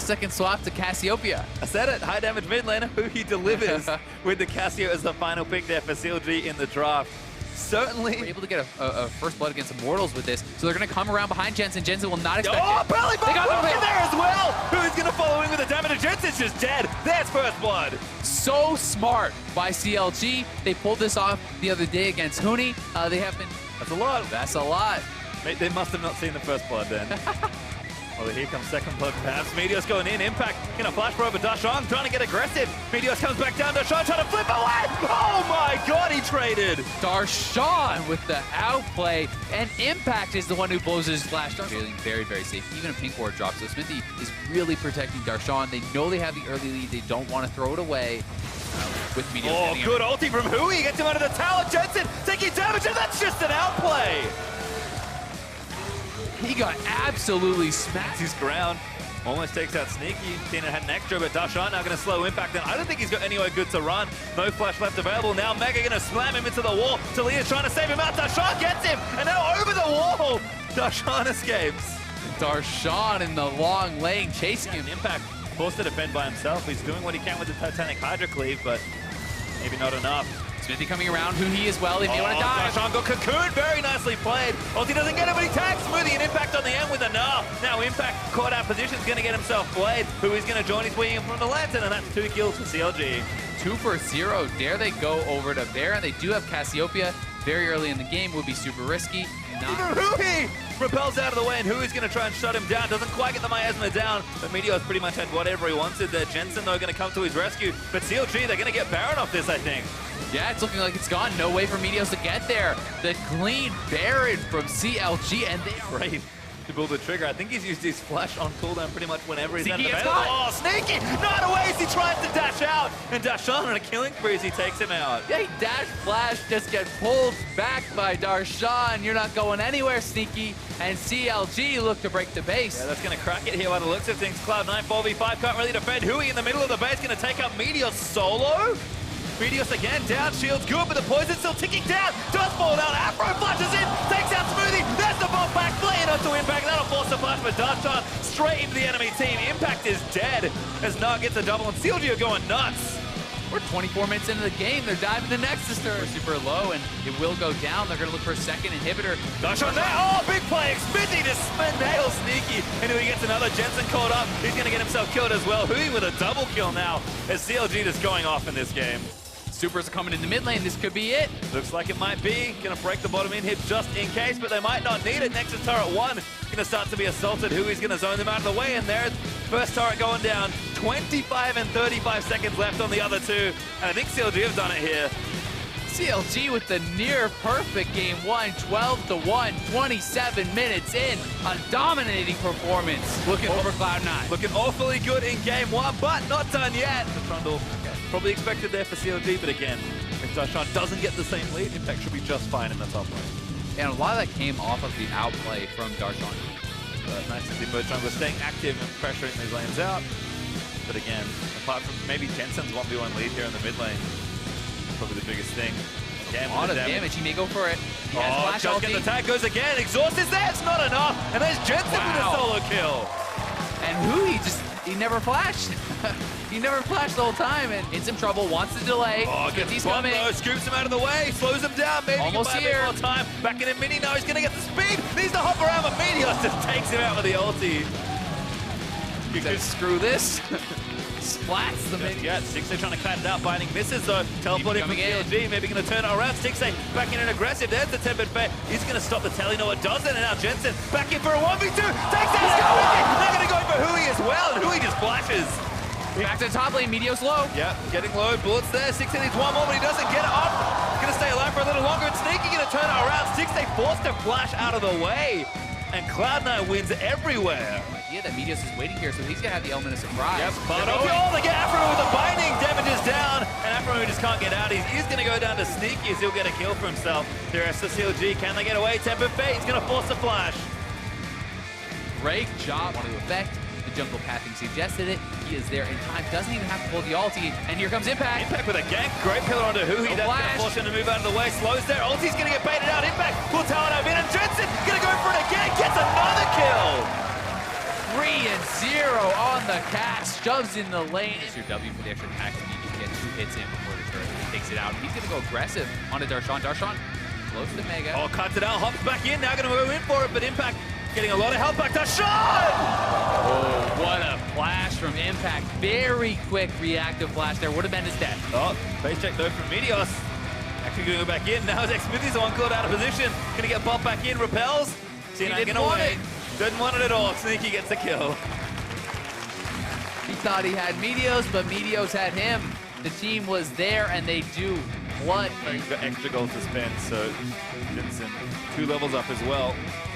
last second swap to Cassiopeia. I said it, high damage mid laner, who he delivers with the Cassio as the final pick there for CLG in the draft. Certainly. We're able to get a first blood against Immortals with this, so they're going to come around behind Jensen. Jensen will not expect Oh, it. belly They got bump them in there as well! Who's going to follow in with the damage? Jensen's just dead. There's first blood. So smart by CLG. They pulled this off the other day against Huni. They have been... That's a lot. That's a lot. Mate, they must have not seen the first blood then. Well, here comes second blood perhaps. Meteos going in. Impact gonna flash for over Dashon, trying to get aggressive. Meteos comes back down. Dashon trying to flip away. Oh my god, he traded. Darshan with the outplay, and Impact is the one who blows his flash. Feeling very, very safe. Even a pink ward drop. So Smithy is really protecting Darshan. They know they have the early lead. They don't want to throw it away. With Meteos. Oh, good ulti from Hui. Gets him out of the tower. Jensen taking damage, and that's just an outplay. He got absolutely smacked. His ground. Almost takes out Sneaky. Tina had an extra, but Darshan now going to slow Impact. And I don't think he's got anywhere good to run. No flash left available. Now Mega going to slam him into the wall. Talia's trying to save him out. Darshan gets him, and now over the wall. Darshan escapes. Darshan in the long lane chasing him. Impact forced to defend by himself. He's doing what he can with the Titanic Hydra Cleave, but maybe not enough. Smithy coming around, Hui as well. If you want to die. Darshan got cocooned, very nicely played. Ulti doesn't get him, but he tags Smoothie and Impact on the end with a gnaw. Now Impact caught out position, is going to get himself played. Hui's going to join his way in from the lantern, and that's 2 kills for CLG. 2 for 0. Dare they go over to Baron? They do have Cassiopeia very early in the game. Would be super risky. Even Hui repels out of the way, and Hui's going to try and shut him down. Doesn't quite get the miasma down, but Meteos pretty much had whatever he wanted there. Jensen, though, going to come to his rescue. But CLG, they're going to get Baron off this, I think. Yeah, it's looking like it's gone. No way for Meteos to get there. The clean Baron from CLG, and they are ready to pull the trigger. I think he's used his flash on cooldown pretty much whenever he's Sneaky available. Oh, Sneaky! Not away as he tries to dash out. And Darshan on a killing spree as he takes him out. Yeah, he dash flash, just get pulled back by Darshan. You're not going anywhere, Sneaky. And CLG look to break the base. Yeah, that's going to crack it here by the looks of things. Cloud9 4v5 can't really defend. Hui in the middle of the base going to take up Meteos solo. Meteos again, down, shield's good, but the poison's still ticking down. Does fall down, Afro flashes in, takes out Smoothie. There's the bomb back, playing onto Impact. That'll force the flash for Darshan straight into the enemy team. Impact is dead as Nart gets a double, and CLG are going nuts. We're 24 minutes into the game. They're diving the Nexus turret. Super low, and it will go down. They're going to look for a second inhibitor. Darshan there, oh, big play. Smithy just nails Sneaky, and he gets another. Jensen caught up. He's going to get himself killed as well. Hui with a double kill now as CLG is going off in this game. Supers are coming in the mid lane. This could be it. Looks like it might be. Gonna break the bottom in hit just in case, but they might not need it. Nexus turret 1 gonna start to be assaulted. Hui's gonna zone them out of the way, and there's first turret going down. 25 and 35 seconds left on the other 2, and I think CLG have done it here. CLG with the near perfect game 1, 12-1, 27 minutes in. A dominating performance looking over Cloud9. Looking awfully good in game 1, but not done yet. The Trundle probably expected there for CLG, but again, if Darshan doesn't get the same lead, Impact should be just fine in the top lane. And a lot of that came off of the outplay from Darshan. Nice to see both junglers staying active and pressuring these lanes out. But again, apart from maybe Jensen's 1v1 lead here in the mid lane, probably the biggest thing. Again, a lot of damage. He may go for it. He has flash ulti. The tag goes again. Exhaust is there. It's not enough. And there's Jensen with a solo kill. And Hui he never flashed. He never flashed the whole time, and in some trouble, wants to delay. Oh, gets he's coming. Though, scoops him out of the way, slows him down, maybe almost he can buy a bit more time. Back in a mini, now he's gonna get the speed. Needs to hop around, but Meteos just takes him out with the ulti. You could screw this. Splats the mini. Yeah, Stixay trying to cut it out, Binding misses though. Teleporting from CLG, maybe gonna turn it around. Stixay back in an aggressive, there's the tempered fate. He's gonna stop the tele, no it doesn't, and now Jensen back in for a 1v2, takes out Scarlet. They're gonna go for Hui as well, and Hui just flashes. Back to the top lane, Meteos low. Yeah, getting low, bullets there. Stixay needs one more, but he doesn't get it up. Gonna stay alive for a little longer, and Sneaky gonna turn it around. Stixay forced to flash out of the way, and Cloud9 wins everywhere. Yeah, that Meteos is waiting here, so he's gonna have the element of surprise. Yep, but they get Afro with the binding, damages down, and Afro just can't get out. He's gonna go down to Sneaky as he'll get a kill for himself. The rest of CLG, can they get away? Tempered Fate, he's gonna force the flash. Great job on the effect. The jungle pathing suggested it. He is there in time, doesn't even have to pull the ulti, and here comes Impact. Impact with a gank, great pillar onto Hui. That's gonna force him to move out of the way, slows there. Ulti's gonna get baited out. Impact will tower him in, and Jensen gonna go for it again, gets another kill. 3-0 on the catch, shoves in the lane. It's your W for the extra attack. You need to get 2 hits in before the turret takes it out. He's going to go aggressive onto Darshan. Darshan close to Mega. Oh, cuts it out, hops back in, now going to go in for it, but Impact getting a lot of health back. Darshan! Oh, what a flash from Impact. Very quick reactive flash there. Would have been his death. Oh, face check though from Meteos. Actually going to go back in. Now Xmithy's the one caught out of position. Going to get popped back in, repels. C9 getting away. Didn't want it at all. Sneaky gets the kill. He thought he had Meteos, but Meteos had him. The team was there, and they do what? He's got extra gold to spend, so Jensen 2 levels up as well.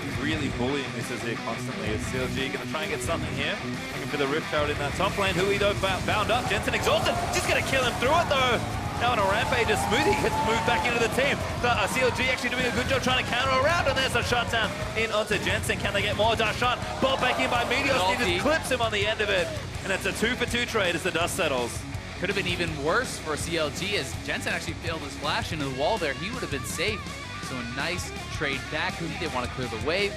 He's really bullying this as here constantly. Is CLG going to try and get something here? Looking for the Rift Tower in that top lane. Hui though bound up. Jensen exhausted. Just going to kill him through it though. Now on a rampage, as Smoothie gets moved back into the team. CLG actually doing a good job trying to counter around, and there's a shutdown in onto Jensen. Can they get more? Darshan ball back in by Meteos. He just clips him on the end of it, and it's a 2-for-2 trade as the dust settles. Could have been even worse for CLG as Jensen actually failed his flash into the wall there. He would have been safe. So a nice trade back. Hui didn't want to clear the wave.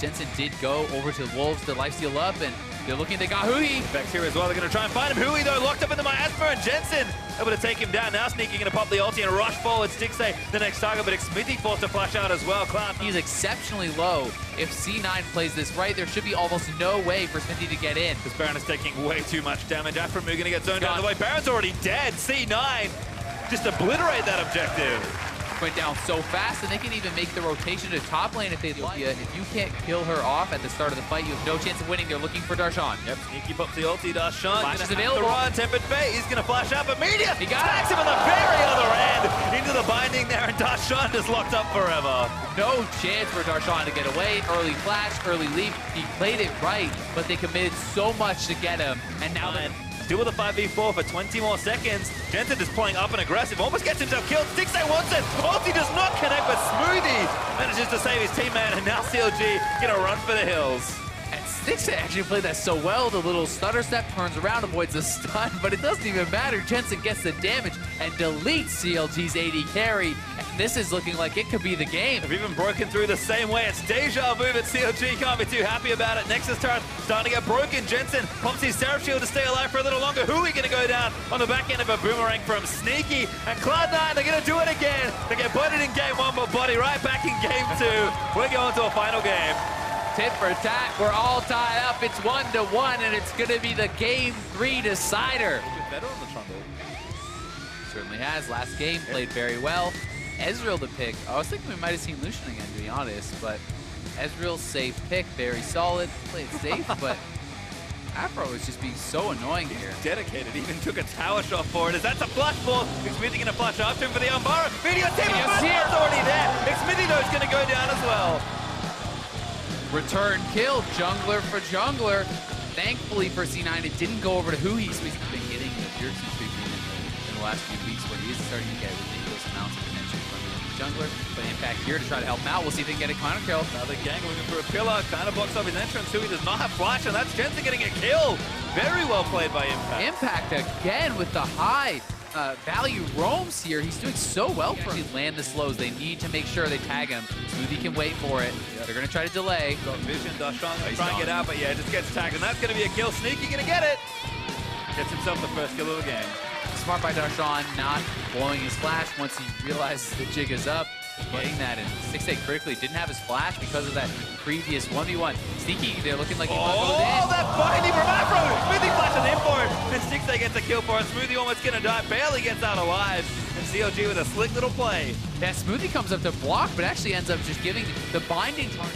Jensen did go over to Wolves to lifesteal up, and they're looking, they got Hui. Back here as well, they're going to try and find him. Hui though, locked up in the miasma, and Jensen able to take him down. Now Sneaky going to pop the ulti and rush forward. Stixay the next target, but Xmithy forced to flash out as well. Cloud. He's exceptionally low. If C9 plays this right, there should be almost no way for Smithy to get in. This Baron is taking way too much damage. Aframu going to get zoned out of the way. Baron's already dead. C9 just obliterate that objective. Went down so fast, and they can even make the rotation to top lane if they like. If you can't kill her off at the start of the fight, you have no chance of winning. They're looking for Darshan. Yep, Sneaky pops the ulti. Darshan Flash is available. Run, Tempered Fate. He's going to flash up immediately. He got tags him on the very other end into the binding there, and Darshan just locked up forever. No chance for Darshan to get away. Early flash, early leap. He played it right, but they committed so much to get him, and now they're still with a 5v4 for 20 more seconds. Jensen just playing up and aggressive, almost gets himself killed. Stixay wants it. Ulti does not connect, but Smoothie manages to save his teammate, and now CLG gonna run for the hills. And Stixay actually played that so well. The little stutter step, turns around, avoids the stun, but it doesn't even matter. Jensen gets the damage and deletes CLG's AD carry. And this is looking like it could be the game. They've even broken through the same way. It's deja vu, but CLG can't be too happy about it. Nexus turret starting to get broken. Jensen pumps his Seraph Shield to stay alive for a little longer. Hui gonna go down on the back end of a boomerang from Sneaky. And Cloud9, they're gonna do it again. They get butted in game 1, but body right back in game 2. We're going to a final game. Tit for tat, we're all tied up. It's 1-1, and it's gonna be the game 3 decider. Better on the Trundle. Certainly has. Last game played very well. Ezreal to pick. I was thinking we might have seen Lucian again, to be honest, but Ezreal's safe pick, very solid. Played safe, but Afro is just being so annoying here. Dedicated, even took a tower shot for it. As that's a flush ball. Xmithy gonna flush after him for the Umbara. Video team is already there. Xmithy though is gonna go down as well. Return kill, jungler for jungler. Thankfully for C9, it didn't go over to Hui, so he's been getting the Jerky treatment in the last few weeks, where he is starting to get ridiculous amounts of attention from the jungler. But Impact here to try to help him out. We'll see if they can get a counter kill. Another gang looking for a pillar, kind of blocks off his entrance. Hui does not have flash, and that's Jensen getting a kill. Very well played by Impact. Impact again with the high value roams here. He's doing so well for him. Land the slows. They need to make sure they tag him. Smoothie can wait for it. Yep. They're going to try to delay. Got vision, Darshan gonna try and get out, but yeah, just gets tagged, and that's going to be a kill. Sneaky going to get it. Gets himself the first kill of the game. Smart by Darshan, not blowing his flash once he realizes the jig is up. Getting that, and Stixay critically didn't have his flash because of that previous 1v1. Sneaky, they're looking like he wants to go in. Oh, that binding from Afro! Smoothie flashes in for it, and Stixay gets a kill for it. Smoothie almost gonna die, barely gets out alive. And CLG with a slick little play. Yeah, Smoothie comes up to block, but actually ends up just giving the binding target.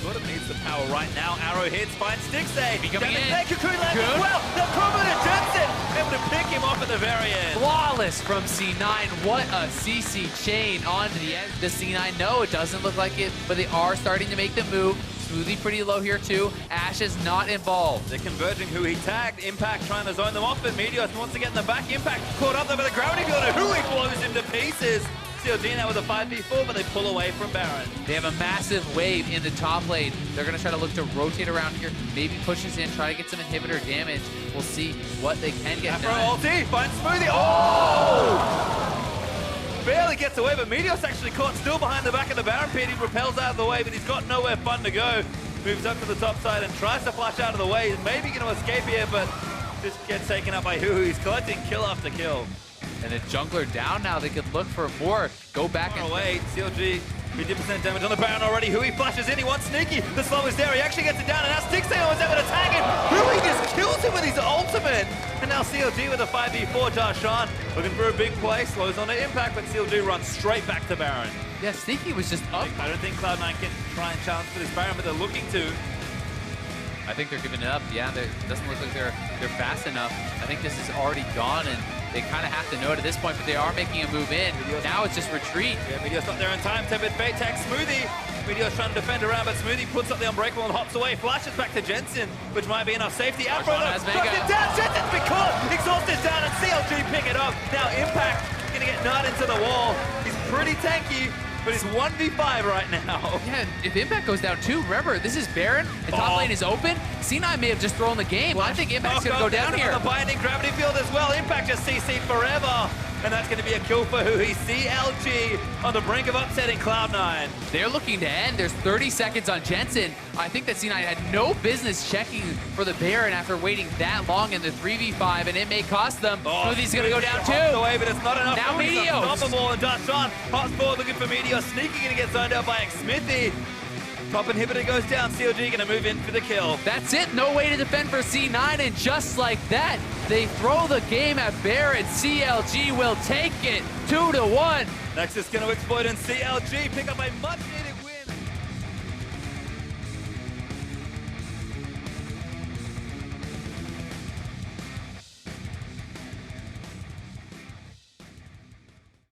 Sort of needs the power right now. Arrow hits, finds Stixay. Coming in. Cocoon lands as well. The combo to Jensen, able to pick him off at the very end. Flawless from C9. What a CC chain onto the end. The C9, no, it doesn't look like it, but they are starting to make the move. Smoothie pretty low here too. Ash is not involved. They're converging. Hui tagged. Impact trying to zone them off, but Meteos wants to get in the back. Impact caught up there with the gravity field, and Hui blows him to pieces. CLG now with a 5v4, but they pull away from Baron. They have a massive wave in the top lane. They're going to try to look to rotate around here, maybe push this in, try to get some inhibitor damage. We'll see what they can get Afro done. ulti, finds Smoothie. Oh! Barely gets away, but Meteos actually caught still behind the back of the Baron pit. He repels out of the way, but he's got nowhere fun to go. moves up to the top side and tries to flash out of the way. He's maybe going to escape here, but just gets taken up by Hu. He's collecting kill after kill. And a jungler down now. They could look for more. Go back and away. CLG 50% damage on the Baron already. Hui flashes in. He wants Sneaky. The slow is there. He actually gets it down. And now Stixtail was able to tag him. Hui just kills him with his ultimate. And now CLG with a 5v4. Darshan looking for a big play. Slows on the impact, but CLG runs straight back to Baron. yeah, Sneaky was just up. I don't think Cloud9 can try and challenge for this Baron, but they're looking to. I think they're giving it up. Yeah, it doesn't look like they're fast enough. I think this is already gone, and they kind of have to know it at this point, but they are making a move in. Now it's just retreat. Yeah, Meteor's not there in time. Tepid Fate tags Smoothie. Meteor's trying to defend around, but Smoothie puts up the Unbreakable and hops away. Flashes back to Jensen, which might be enough safety. Afro has though, it down. Jensen's been caught. Exhausted down, and CLG pick it up. Now Impact going to get nut into the wall. He's pretty tanky, but he's 1v5 right now. Yeah, if Impact goes down too, remember, this is Baron, the top lane is open. C9 may have just thrown the game. I think Impact's going to go down here. On the binding gravity field as well. Impact just CC'd forever. And that's going to be a kill for Hui. CLG on the brink of upsetting Cloud9. They're looking to end. There's 30 seconds on Jensen. I think that C9 had no business checking for the Baron after waiting that long in the 3v5, and it may cost them. Smoothie's going to go down too. Away, but it's not enough. Now Meteor. Unstoppable, and Darshan hops forward looking for Meteor. Sneaky going to get zoned out by Smithy. Top inhibitor goes down. CLG going to move in for the kill. That's it. No way to defend for C9, and just like that, they throw the game at Baron. CLG will take it 2-1. Nexus going to exploit, and CLG pick up a much needed